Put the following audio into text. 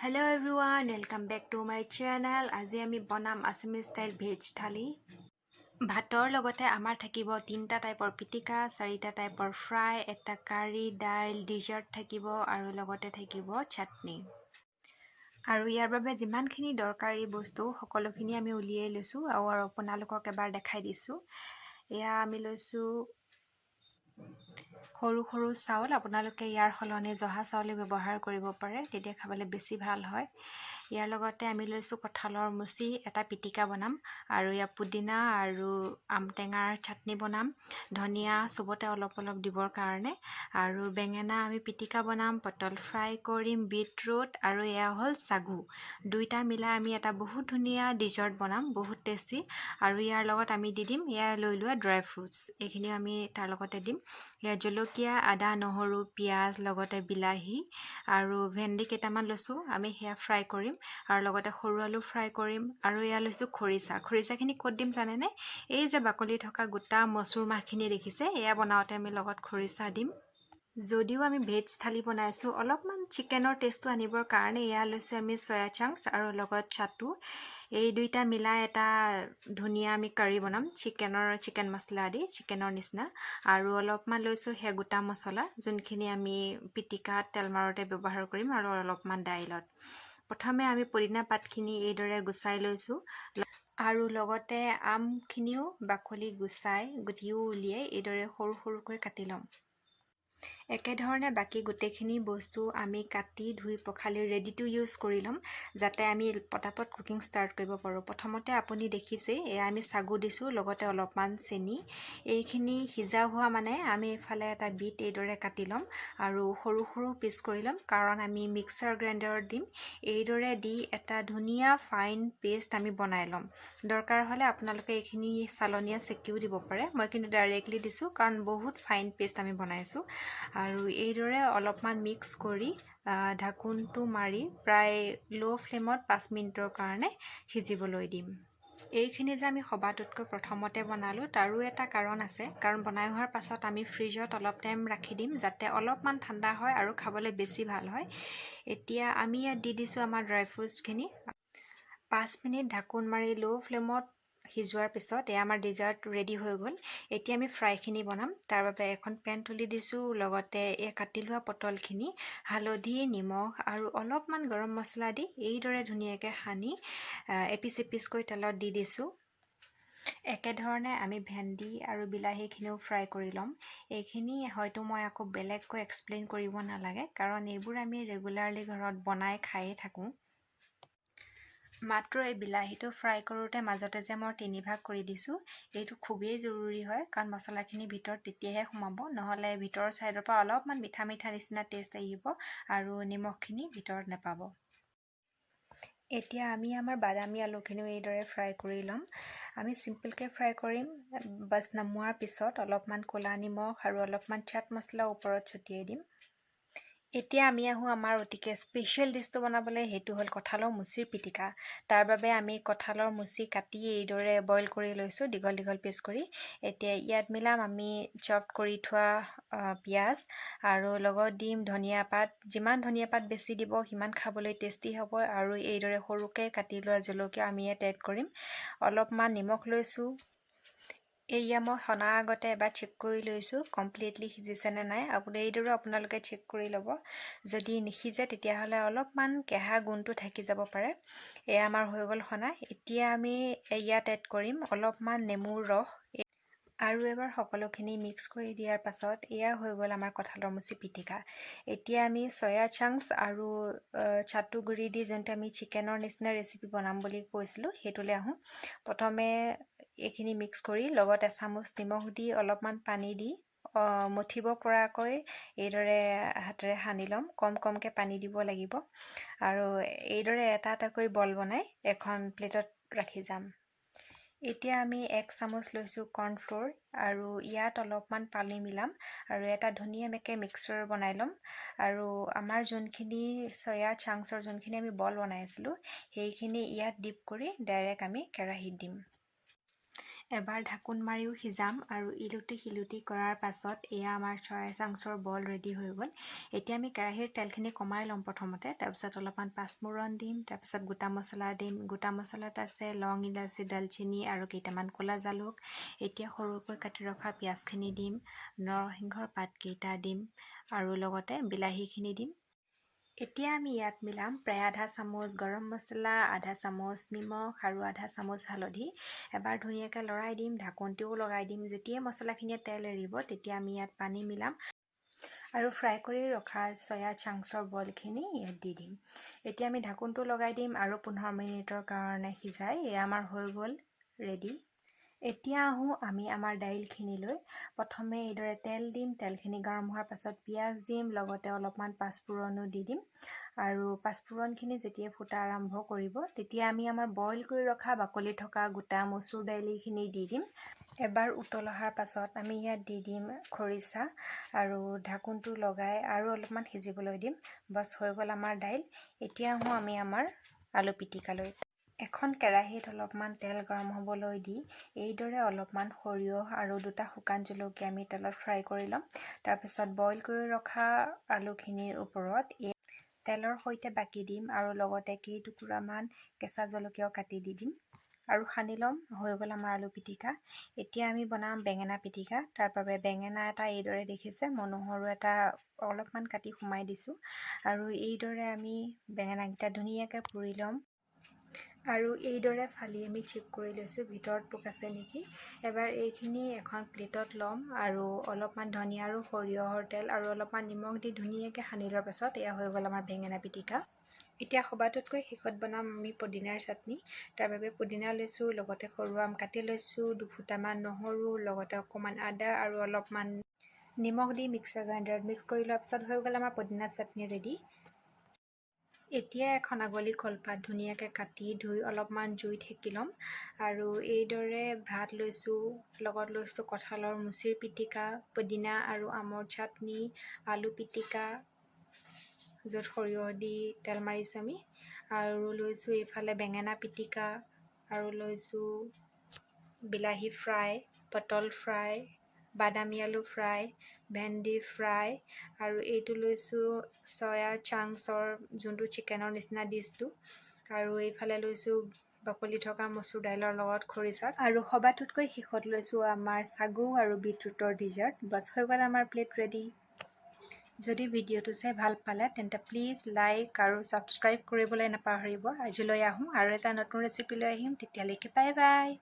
Hello everyone, welcome back to my channel. আজি আমি বনাম আসামিজ ষ্টাইল ভেজ থালি। ভাতৰ লগতে আমাৰ থাকিব 3টা টাইপৰ পিটিকা, 4টা টাইপৰ ফ্ৰাই, এটা কাৰি, দাইল, ডিজাৰ্ট থাকিব আৰু লগতে থাকিব চাটনি। আৰু ইয়াৰ বাবে যিমানখিনি দৰকাৰী বস্তু সকলোখিনি আমি উলিয়াই লৈছো আৰু আপোনালোকক এবাৰ দেখাই দিছো। এয়া আমি লৈছো সৰু সৰু চাউল। আপোনালোকে ইয়াৰ সলনি জহা চাউল ব্যৱহাৰ কৰিব পাৰে, তেতিয়া খাবলৈ বেছি ভাল হয়। ইয়াৰ লগতে আমি লৈছো কঁঠালৰ মুচি, এটা পিটিকা বনাম আৰু ইয়া পুদিনা আৰু আমটেঙাৰ চাটনি বনাম, ধনিয়া চবতে অলপ অলপ দিবৰ কাৰণে, আৰু বেঙেনা আমি পিটিকা বনাম, পটল ফ্ৰাই কৰিম, বিটৰুট আৰু এয়া হ'ল সাগু। দুইটা মিলাই আমি এটা বহুত ধুনীয়া ডিজাৰ্ট বনাম, বহুত টেষ্টি। আৰু ইয়াৰ লগত আমি দি দিম এয়া লৈ লোৱা ড্ৰাই ফ্ৰুটছ, এইখিনি আমি তাৰ লগতে দিম। ইয়াত জলকীয়া, আদা, নহৰু, পিঁয়াজ, লগতে বিলাহী আৰু ভেন্দি কেইটামান লৈছোঁ, আমি সেয়া ফ্ৰাই কৰিম। আৰু লগতে সৰু আলু ফ্ৰাই কৰিম। আৰু এয়া লৈছোঁ খৰিচা। খৰিচাখিনি ক'ত দিম জানেনে? এই যে বাকলি থকা গোটা মচুৰ মাহখিনি দেখিছে, এয়া বনাওঁতে আমি লগত খৰিচা দিম। যদিও আমি ভেজ থালি বনাইছোঁ, অলপমান চিকেনৰ টেষ্টটো আনিবৰ কাৰণে এয়া লৈছোঁ আমি চয়া চাংকছ আৰু লগত চাটু। এই দুইটা মিলাই এটা ধুনীয়া আমি কাৰি বনাম, চিকেন মছলা দি, চিকেনৰ নিচিনা। আৰু অলপমান লৈছোঁ সেয়া গোটা মছলা, যোনখিনি আমি পিটিকাত তেল মাৰোঁতে ব্যৱহাৰ কৰিম, আৰু অলপমান দাইলত। প্ৰথমে আমি পুদিনা পাতখিনি এইদৰে গুচাই লৈছোঁ, আৰু লগতে আমখিনিও বাকলি গুচাই গুটিও উলিয়াই এইদৰে সৰু সৰুকৈ কাটি ল'ম। একেধৰণে বাকী গোটেইখিনি বস্তু আমি কাটি ধুই পখালি ৰেডি টু ইউজ কৰি ল'ম, যাতে আমি পটাপট কুকিং ষ্টাৰ্ট কৰিব পাৰোঁ। প্ৰথমতে আপুনি দেখিছেই, এয়া আমি সাগু দিছোঁ, লগতে অলপমান চেনি। এইখিনি সিজা হোৱা মানে আমি এইফালে এটা বিট এইদৰে কাটি ল'ম আৰু সৰু সৰু পিচ কৰি ল'ম, কাৰণ আমি মিক্সাৰ গ্ৰাইণ্ডাৰত দিম। এইদৰে দি এটা ধুনীয়া ফাইন পেষ্ট আমি বনাই ল'ম। দৰকাৰ হ'লে আপোনালোকে এইখিনি চালনীয়া চেকিও দিব পাৰে, মই কিন্তু ডাইৰেক্টলি দিছোঁ কাৰণ বহুত ফাইন পেষ্ট আমি বনাইছোঁ। আৰু এইদৰে অলপমান মিক্স কৰি ঢাকোনটো মাৰি প্ৰায় ল' ফ্লেমত 5 মিনিটৰ কাৰণে সিজিবলৈ দিম। এইখিনি যে আমি সবাতোতকৈ প্ৰথমতে বনালোঁ, তাৰো এটা কাৰণ আছে, কাৰণ বনাই হোৱাৰ পাছত আমি ফ্ৰিজত অলপ টাইম ৰাখি দিম, যাতে অলপমান ঠাণ্ডা হয় আৰু খাবলৈ বেছি ভাল হয়। এতিয়া আমি ইয়াত দি দিছোঁ আমাৰ ড্ৰাই ফ্ৰুটছখিনি। 5 মিনিট ঢাকোন মাৰি ল' ফ্লেমত সিজোৱাৰ পিছত এয়া আমাৰ ডিজাৰ্ট ৰেডি হৈ গ'ল। এতিয়া আমি ফ্ৰাইখিনি বনাম। তাৰ বাবে এখন পেন তুলি দিছোঁ, লগতে এই কাটি লোৱা পটলখিনি হালধি, নিমখ আৰু অলপমান গৰম মছলা দি এইদৰে ধুনীয়াকৈ সানি এপিচ এপিচকৈ তেলত দি দিছোঁ। একেধৰণে আমি ভেন্দি আৰু বিলাহীখিনিও ফ্ৰাই কৰি ল'ম। এইখিনি হয়তো মই আকৌ বেলেগকৈ এক্সপ্লেইন কৰিব নালাগে, কাৰণ এইবোৰ আমি ৰেগুলাৰলি ঘৰত বনাই খায়ে থাকোঁ। মাত্ৰ এই বিলাহীটো ফ্ৰাই কৰোঁতে মাজতে যে মই 3 ভাগ কৰি দিছোঁ, এইটো খুবেই জৰুৰী হয়, কাৰণ মছলাখিনি ভিতৰত তেতিয়াহে সোমাব, নহ'লে ভিতৰৰ ছাইডৰ পৰা অলপমান মিঠা মিঠা নিচিনা টেষ্ট আহিব আৰু নিমখখিনি ভিতৰত নাপাব। এতিয়া আমি আমাৰ বাদামী আলুখিনিও এইদৰে ফ্ৰাই কৰি ল'ম। আমি চিম্পলকৈ ফ্ৰাই কৰিম, বাছ নমোৱাৰ পিছত অলপমান ক'লা নিমখ আৰু অলপমান চাট মছলা ওপৰত ছটিয়াই দিম। এতিয়া আমি আহোঁ আমাৰ অতিকে স্পেচিয়েল ডিছটো বনাবলৈ, সেইটো হ'ল কঁঠালৰ মুচিৰ পিটিকা। তাৰ বাবে আমি কঁঠালৰ মুচি কাটি এইদৰে বইল কৰি লৈছোঁ, দীঘল দীঘল পিচ কৰি। এতিয়া ইয়াত মিলাম আমি চপ কৰি থোৱা পিঁয়াজ, আৰু লগত দিম ধনিয়া পাত। যিমান ধনিয়া পাত বেছি দিব, সিমান খাবলৈ টেষ্টি হ'ব। আৰু এইদৰে সৰুকৈ কাটি লোৱা জলকীয়া আমি ইয়াত এড কৰিম। অলপমান নিমখ লৈছোঁ। এয়া মই সনাৰ আগতে এবাৰ চেক কৰি লৈছোঁ কমপ্লিটলি সিজিছেনে নাই। এইদৰে আপোনালোকে চেক কৰি ল'ব। যদি নিসিজে তেতিয়াহ'লে অলপমান কেঁহা গোন্ধটো থাকি যাব পাৰে। এয়া আমাৰ হৈ গ'ল সনা। এতিয়া আমি ইয়াত এড কৰিম অলপমান নেমুৰ ৰস, আৰু এবাৰ সকলোখিনি মিক্স কৰি দিয়াৰ পাছত এয়া হৈ গ'ল আমাৰ কঁঠালৰ মুচি পিটিকা। এতিয়া আমি চয়া চাংকছ আৰু চাটু গুড়ি দি যোনটো আমি চিকেনৰ নিচিনা ৰেচিপি বনাম বুলি কৈছিলোঁ, সেইটোলৈ আহোঁ। প্ৰথমে এইখিনি মিক্স কৰি লগত এচামুচ নিমখ দি অলপমান পানী দি মঠিব পৰাকৈ এইদৰে হাতেৰে সানি ল'ম। কম কমকৈ পানী দিব লাগিব, আৰু এইদৰে এটা এটাকৈ বল বনাই এখন প্লেটত ৰাখি যাম। এতিয়া আমি 1 চামুচ লৈছোঁ কৰ্ণফ্ল'ৰ, আৰু ইয়াত অলপমান পানী মিলাম আৰু এটা ধুনীয়াকৈ মিক্সচাৰ বনাই ল'ম। আৰু আমাৰ যোনখিনি চয়া চাংকছৰ যোনখিনি আমি বল বনাইছিলোঁ, সেইখিনি ইয়াত ডিপ কৰি ডাইৰেক্ট আমি কেৰাহীত দিম। এবাৰ ঢাকোন মাৰিও সিজাম আৰু ইলুটি শিলুটি কৰাৰ পাছত এয়া আমাৰ চয়া চাংচৰ বল ৰেডি হৈ গ'ল। এতিয়া আমি কেৰাহীৰ তেলখিনি কমাই ল'ম প্ৰথমতে, তাৰপিছত অলপমান পাঁচফোৰণ দিম, তাৰপিছত গোটা মছলা দিম। গোটা মছলাত আছে লং, ইলাচি, দালচেনি আৰু কেইটামান ক'লা জালুক। এতিয়া সৰুকৈ কাটি ৰখা পিঁয়াজখিনি দিম, নৰসিংহৰ পাতকেইটা দিম আৰু লগতে বিলাহীখিনি দিম। এতিয়া আমি ইয়াত মিলাম প্ৰায় আধা চামুচ গৰম মছলা, আধা চামুচ নিমখ আৰু আধা চামুচ হালধি। এবাৰ ধুনীয়াকৈ লৰাই দিম, ঢাকনটোও লগাই দিম। যেতিয়াই মছলাখিনিয়ে তেল এৰিব তেতিয়া আমি ইয়াত পানী মিলাম আৰু ফ্ৰাই কৰি ৰখা চয়া চাংচৰ বলখিনি ইয়াত দি দিম। এতিয়া আমি ঢাকনটো লগাই দিম আৰু 15 মিনিটৰ কাৰণে সিজাই এয়া আমাৰ হৈ গ'ল ৰেডি। এতিয়া আহোঁ আমি আমাৰ দাইলখিনিলৈ। প্ৰথমে এইদৰে তেল দিম, তেলখিনি গৰম হোৱাৰ পাছত পিঁয়াজ দিম, লগতে অলপমান পাঁচফোৰণো দি দিম আৰু পাঁচফোৰণখিনি যেতিয়া ফুটা আৰম্ভ কৰিব তেতিয়া আমি আমাৰ বইল কৰি ৰখা বাকলি থকা গোটা মচুৰ দাইলখিনি দি দিম। এবাৰ উতল অহাৰ পাছত আমি ইয়াত দি দিম খৰিচা আৰু ঢাকোনটো লগাই আৰু অলপমান সিজিবলৈ দিম। বছ হৈ গ'ল আমাৰ দাইল। এতিয়া আহোঁ আমি আমাৰ আলু পিটিকালৈ। এখন কেৰাহীত অলপমান তেল গৰম হ'বলৈ দি এইদৰে অলপমান সৰিয়হ আৰু দুটা শুকান জলকীয়া আমি তেলত ফ্ৰাই কৰি ল'ম। তাৰপিছত বইল কৰি ৰখা আলুখিনিৰ ওপৰত তেলৰ সৈতে বাকি দিম আৰু লগতে কেইটুকুৰামান কেঁচা জলকীয়াও কাটি দি দিম আৰু সানি ল'ম। হৈ গ'ল আমাৰ আলু পিটিকা। এতিয়া আমি বনাম বেঙেনা পিটিকা। তাৰ বাবে বেঙেনা এটা এইদৰে দেখিছে, মই নহৰু এটা অলপমান কাটি সোমাই দিছোঁ আৰু এইদৰে আমি বেঙেনাকেইটা ধুনীয়াকৈ পুৰি ল'ম আৰু এইদৰে ফালি আমি চেক কৰি লৈছোঁ ভিতৰত পোক আছে নেকি। এবাৰ এইখিনি এখন প্লেটত ল'ম আৰু অলপমান ধনিয়া আৰু সৰিয়হৰ তেল আৰু অলপমান নিমখ দি ধুনীয়াকৈ সানি লোৱাৰ পাছত এয়া হৈ গ'ল আমাৰ বেঙেনা পিটিকা। এতিয়া সবাতোতকৈ শেষত বনাম আমি পুদিনাৰ চাটনি। তাৰ বাবে পুদিনা লৈছোঁ, লগতে সৰু আম কাটি লৈছোঁ, দুফুটামান নহৰু, লগতে অকণমান আদা আৰু অলপমান নিমখ দি মিক্সাৰ গ্ৰাইণ্ডাৰত মিক্স কৰি লোৱাৰ পিছত হৈ গ'ল আমাৰ পুদিনা চাটনি ৰেডি। এতিয়া এখন আগলি কলপাত ধুনীয়াকৈ কাটি ধুই অলপমান জুইত সেকি ল'ম আৰু এইদৰে ভাত লৈছোঁ, লগত লৈছোঁ কঁঠালৰ মুচিৰ পিটিকা, পুদিনা আৰু আমৰ চাটনি, আলু পিটিকা য'ত সৰিয়হ দি তেল মাৰিছোঁ আমি, আৰু লৈছোঁ এইফালে বেঙেনা পিটিকা আৰু লৈছোঁ বিলাহী ফ্ৰাই, পটল ফ্ৰাই, বাদামী আলু ফ্ৰাই, ভেন্দি ফ্ৰাই আৰু এইটো লৈছোঁ চয়া চাংচৰ যোনটো চিকেনৰ নিচিনা ডিছটো, আৰু এইফালে লৈছোঁ বাকলি থকা মচুৰ দাইলৰ লগত খৰিচা আৰু সবাতোতকৈ শেষত লৈছোঁ আমাৰ চাগু আৰু বিটৰুটৰ ডিজাৰ্ট। বছ হৈ গ'ল আমাৰ প্লেট ৰেডি। যদি ভিডিঅ'টো চাই ভাল পালে তেন্তে প্লিজ লাইক আৰু ছাবস্ক্ৰাইব কৰিবলৈ নাপাহৰিব। আজিলৈ আহোঁ আৰু এটা নতুন ৰেচিপি লৈ আহিম। তেতিয়ালৈকে বাই বাই।